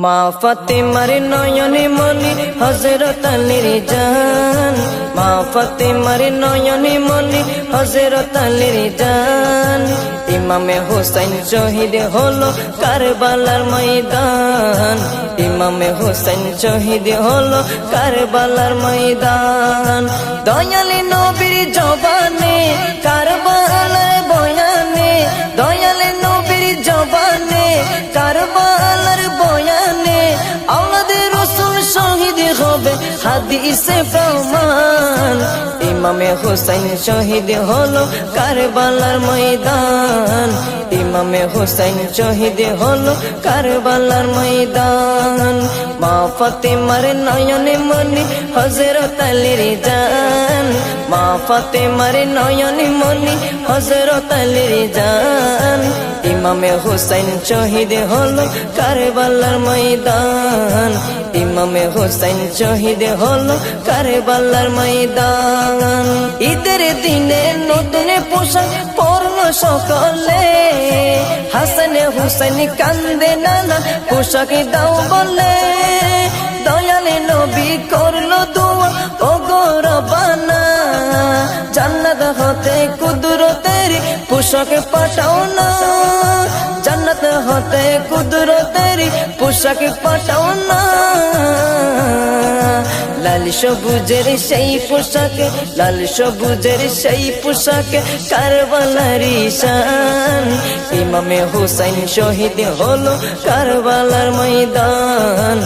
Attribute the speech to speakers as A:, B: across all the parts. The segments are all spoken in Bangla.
A: মা ফাতেমার নয়নে মনি হযরত আলীর জান, মা ফাতেমার নয়নে মনি হযরত আলীর জান। ইমামে হোসেন শহীদ হলো কারবালার ময়দান, ইমামে হোসেন শহীদ হলো কারবালার ময়দান। দয়ালে নবীর জবানে কারবালার বয়ানে, দয়ালে নবীর জবানে কারবালার বয়ানে, আওলাদে রাসূল শহীদ হবে হাদিসে প্রমাণ। ইমামে হোসেন শহীদ হলো কারবালার ময়দান, ইমামে হোসেন শহীদ হলো কারবালার ময়দান। মা ফাতেমার নয়নে মনি হযরত আলীর জান, মা ফাতেমার নয়নে মনি হযরত আলীর জান। ইমামে হোসেন শহীদ হলো কারবালার ময়দান, ইমামে হোসেন শহীদ হলো কারবালার ময়দান। ঈদের দিনে নতুন পোশাক পরলো সকলে, হাসান হুসেন কান্দে নানা পোশাক দাও বলে। দয়ালে নবী করলো দোয়া ও গো রব্বানা, জান্নাত হতে কুদরতের পোশাক পাঠাও না, জান্নাত হতে কুদরতের পোশাক পাঠাও না। লাল সবুজের সেই পোশাকে, লাল সবুজের সেই পোশাকে কারবালার শান। ইমামে হোসেন শহীদ হলো কারবালার ময়দান,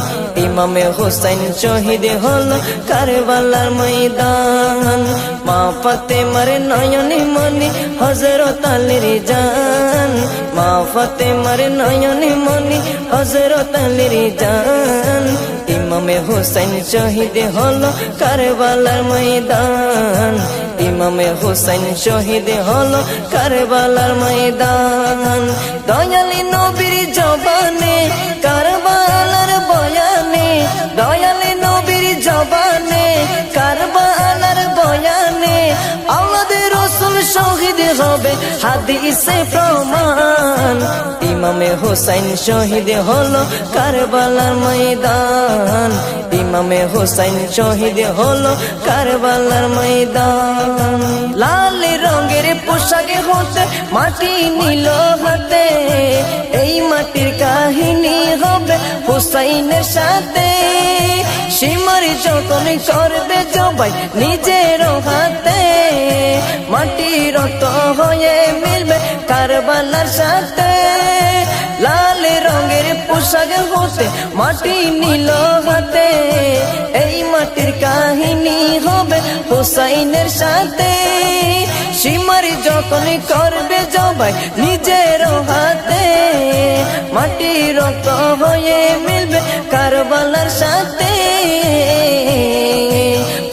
A: ইমামে হোসেন শহীদ হলো কারবালার ময়দান। মা ফাতেমার নয়নে মনি হযরত আলীর জান, মা ফাতেমার নয়নে মনি হযরত আলীর জান। ইমামে হোসেন শহীদ হলো কারবালার ময়দান, ইমামে হোসেন শহীদ হলো কারবালার ময়দান। দয়ালি নবীর জবানে কারবালার বয়ানে, দয়ালি নবীর জবানে কারবালার বয়ানে, আওলাদে রাসূল শহীদ হবে হাদিসে প্রমাণ। ইমামে হোসেন শহীদ হলো কারবালার ময়দান, ইমামে হোসেন শহীদ হলো কারবালার ময়দান। লাল রঙের পোশাকে হতে মাটি নিল হাতে, এই মাটির কাহিনী হবে হুসাইনের সাথে। সীমার যখন করবে জবাই নিজের হাতে, মাটি রক্ত হয়ে মিলবে কারবালার সাথে। লাল রঙের পোশাক হতে মাটি নিল হাতে, এই মাটির কাহিনী হবে হুসাইনের সাথে। সীমার যখন করবে জবাই নিজের হাতে, মাটি রক্ত হয়ে মিলবে কারবালার সাথে।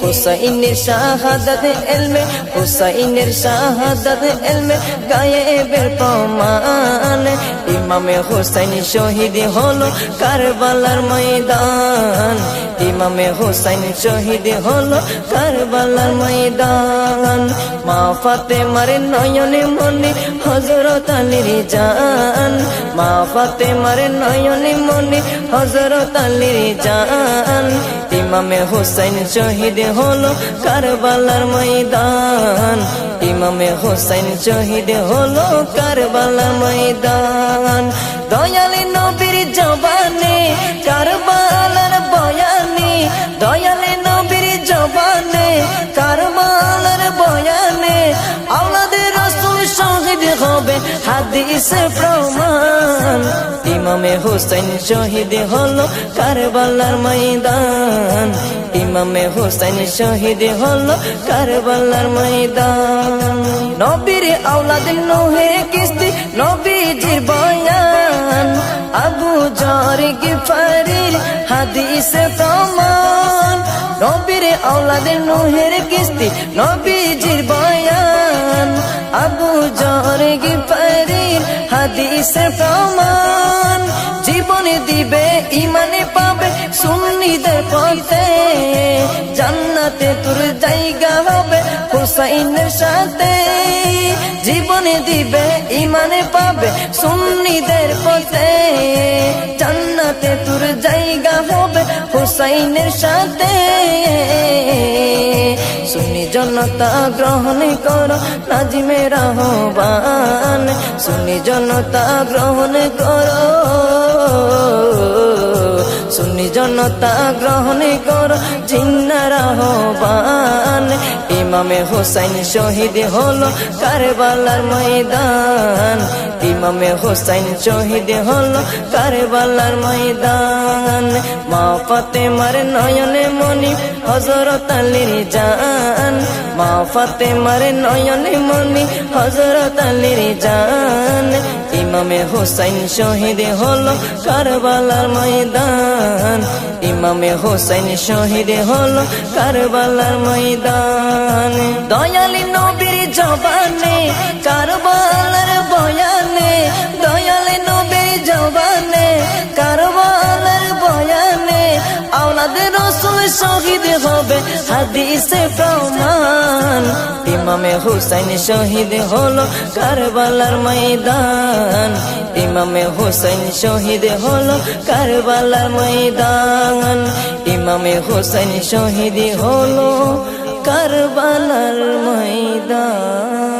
A: হুসাইনের শাহাদাত ইলমে, হুসাইনের শাহাদাত ইলমে গায়েবের প্রমাণ। ইমামে হোসেন শহীদ হলো কারবালার ময়দান, ইমামে হোসেন শহীদ হলো কারবালার ময়দান। মা ফাতেমার নয়নে মনি হযরত আলীর জান, মা ফাতেমার নয়নে মনি হযরত আলীর জান। ইমামে হোসেন শহীদ হলো কারবালার ময়দান, ইমামে হোসেন শহীদ হলো কারবালার ময়দান। দয়ালে নবীর জবানে কারবালার বয়ানে, দয়ালে নবীর জবানে কারবালার বয়ানে, আওলাদে রাসূল শহীদ হবে হাদিসে প্রমাণ। ইমামে হোসেন শহীদ হলো কারবালার ময়দান, ইমামে হোসেন শহীদ হলো কারবালার ময়দান। নবীর আওলাদ নূহে কিস্তি নবীজির বয়ান, আবু যর গিফারির হাদিসে প্রমাণ। নবীর আওলাদ নূহের কিস্তি নবীজির বয়ান, আবু যর গিফারির হাদিসে প্রমাণ। জীবনে দিবে ইমানে পাবে সুন্নিদের পথে, জান্নাতে তোর জায়গা হবে হুসাইনের সাথে। জীবনে দিবে ইমানে পাবে সুন্নিদের পথে, জান্নাতে তোর জায়গা হবে হুসাইনের সাথে। সুন্নি জনতা গ্রহণ করো নাজিমের আহ্বান, সুন্নি জনতা গ্রহণ করো, সুন্নি জনতা গ্রহণ করো জিন্নার আহ্বান। ইমামে হুসাইন শহীদ হলো কারবালার ময়দান, ইমামে হুসাইন শহীদ হলো কারবালার ময়দান। মা ফাতেমার নয়নে মনি হযরত আলীর জান, মা ফাতেমার নয়নে মনি হযরত আলীর জান। ইমামে হুসাইন শহীদ হলো কারবালার ময়দান, ইমামে হুসাইন শহীদ হলো কারবালার ময়দান। দয়ালি নবীর জবানে কারবালার বয়ানে, দয়ালি নবীর জবানে কারবালার বয়ানে, আওলাদ রাসূল শহীদ হবে হাদিসে প্রমাণ। ইমামে হুসাইন শহীদ হলো কারবালার ময়দান, ইমামে হুসাইন শহীদ হলো কারবালার ময়দান, ইমামে হুসাইন শহীদ হলো কারবালার ময়দান।